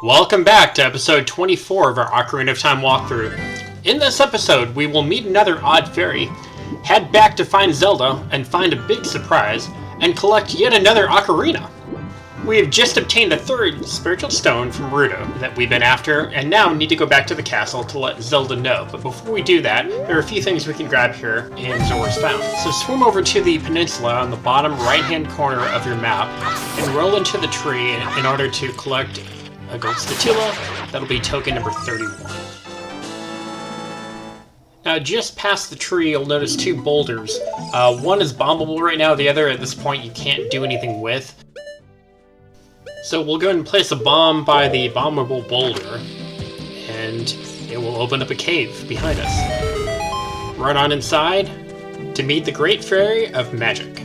Welcome back to episode 24 of our Ocarina of Time walkthrough. In this episode, we will meet another odd fairy, head back to find Zelda and find a big surprise, and collect yet another ocarina. We have just obtained a third spiritual stone from Ruto that we've been after, and now need to go back to the castle to let Zelda know. But before we do that, there are a few things we can grab here in Zora's Fountain. So swim over to the peninsula on the bottom right-hand corner of your map, and roll into the tree in order to collect a gold statula. That'll be token number 31. Now, just past the tree, you'll notice two boulders. One is bombable right now, the other at this point you can't do anything with. So we'll go ahead and place a bomb by the bombable boulder, and it will open up a cave behind us. Run on inside to meet the Great Fairy of Magic.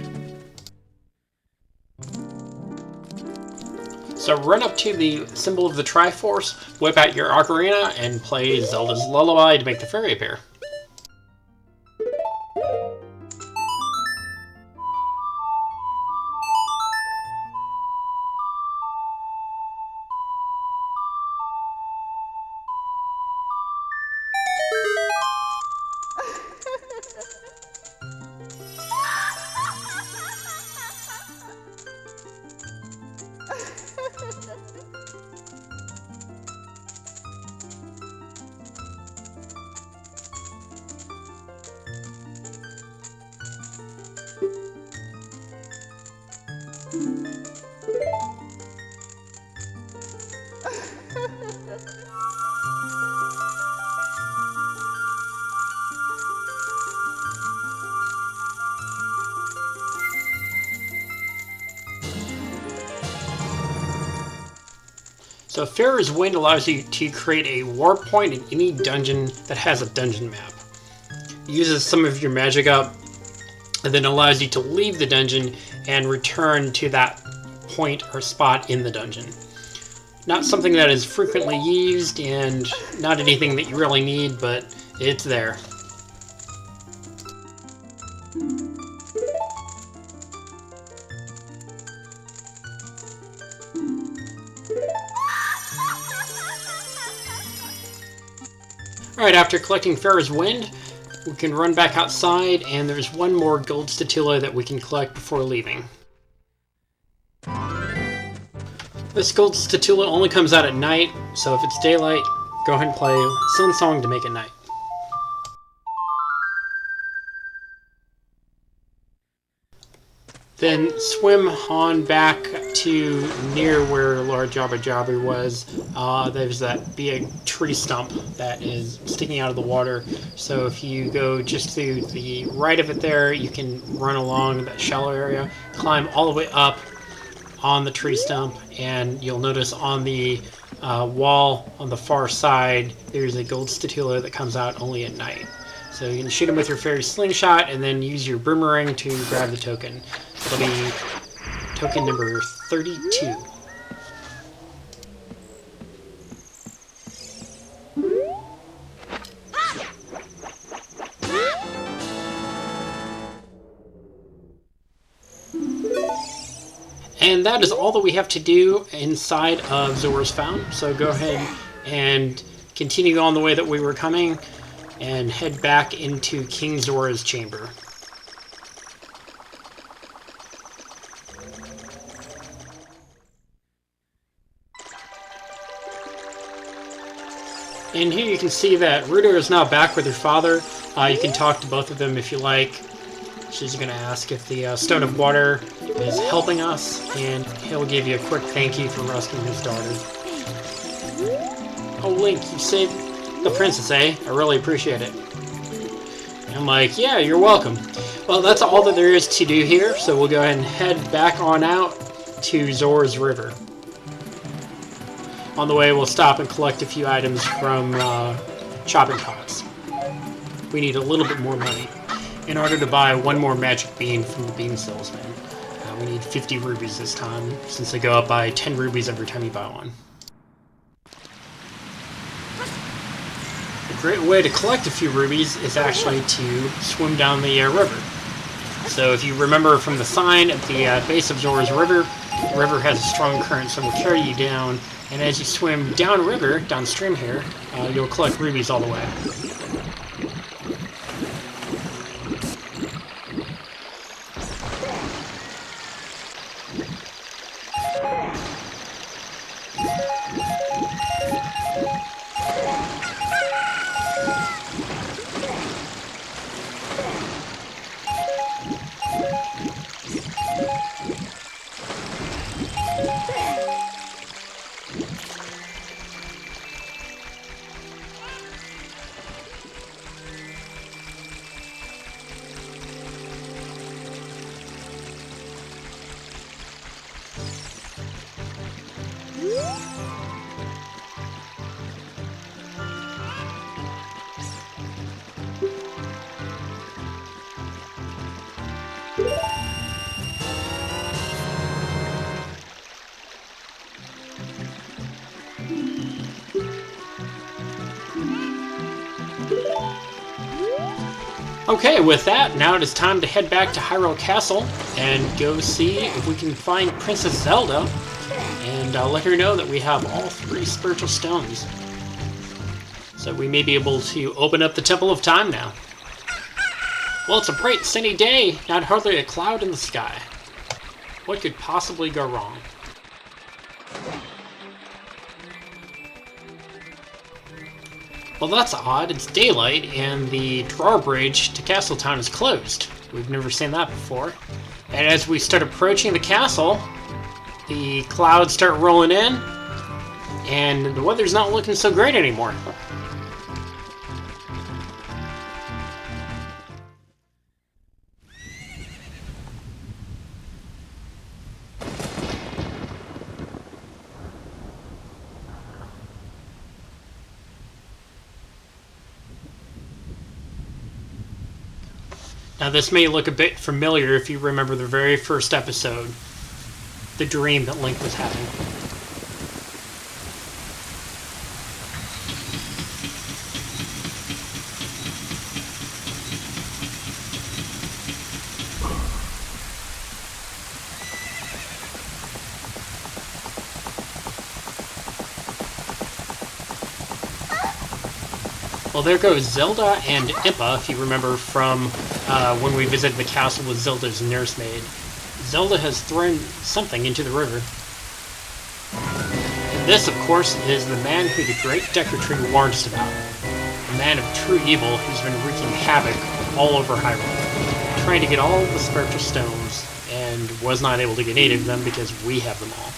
So run up to the symbol of the Triforce, whip out your ocarina, and play Zelda's Lullaby to make the fairy appear. So Fair's Wind allows you to create a warp point in any dungeon that has a dungeon map. It uses some of your magic up, and then allows you to leave the dungeon and return to that point or spot in the dungeon. Not something that is frequently used, and not anything that you really need, but it's there. Alright, after collecting Fair's Wind, we can run back outside, and there's one more gold statula that we can collect before leaving. This gold statula only comes out at night, so if it's daylight, go ahead and play Sun Song to make it night. Then swim on back to near where Lord Jabba Jabba was. There's that big tree stump that is sticking out of the water. So if you go just to the right of it there, you can run along that shallow area, climb all the way up on the tree stump, and you'll notice on the wall on the far side, there's a gold statula that comes out only at night. So you can shoot him with your fairy slingshot and then use your boomerang to grab the token. It'll be token number 32. And that is all that we have to do inside of Zora's Fountain. So go ahead and continue on the way that we were coming and head back into King Zora's chamber. And here you can see that Ruto is now back with her father. You can talk to both of them if you like. She's going to ask if the Stone of Water is helping us, and he'll give you a quick thank you for rescuing his daughter. Oh, Link, you saved the princess, eh? I really appreciate it. And I'm like, yeah, you're welcome. Well, that's all that there is to do here, so we'll go ahead and head back on out to Zora's River. On the way, we'll stop and collect a few items from shopping carts. We need a little bit more money in order to buy one more magic bean from the bean salesman. We need 50 rubies this time, since they go up by 10 rubies every time you buy one. A great way to collect a few rubies is actually to swim down the river. So if you remember from the sign at the base of Zora's River, the river has a strong current, so it will carry you down And as you swim downriver, downstream here, you'll collect rubies all the way. Okay, with that, now it is time to head back to Hyrule Castle and go see if we can find Princess Zelda and let her know that we have all 3 spiritual stones. So we may be able to open up the Temple of Time now. Well, it's a bright sunny day, not hardly a cloud in the sky. What could possibly go wrong? Well, that's odd. It's daylight, and the drawbridge to Castletown is closed. We've never seen that before. And as we start approaching the castle, the clouds start rolling in, and the weather's not looking so great anymore. Now this may look a bit familiar if you remember the very first episode, the dream that Link was having. Well, there goes Zelda and Impa, if you remember from when we visited the castle with Zelda's nursemaid. Zelda has thrown something into the river. And this, of course, is the man who the great Deku Tree warned us about. A man of true evil who's been wreaking havoc all over Hyrule, trying to get all the spiritual stones, and was not able to get 8 of them because we have them all.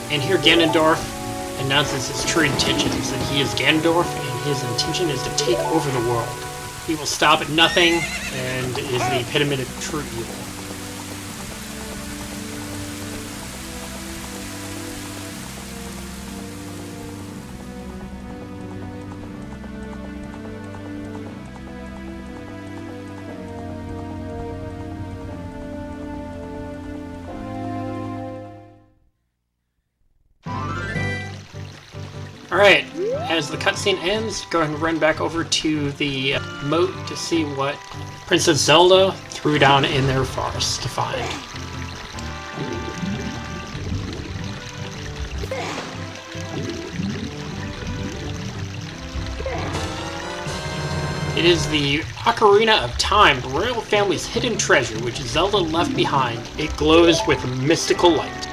And here Ganondorf announces his true intentions, that he is Ganondorf and his intention is to take over the world. He will stop at nothing and is the epitome of true evil. Alright, as the cutscene ends, go ahead and run back over to the moat to see what Princess Zelda threw down in their forest to find. It is the Ocarina of Time, the royal family's hidden treasure, which Zelda left behind. It glows with a mystical light.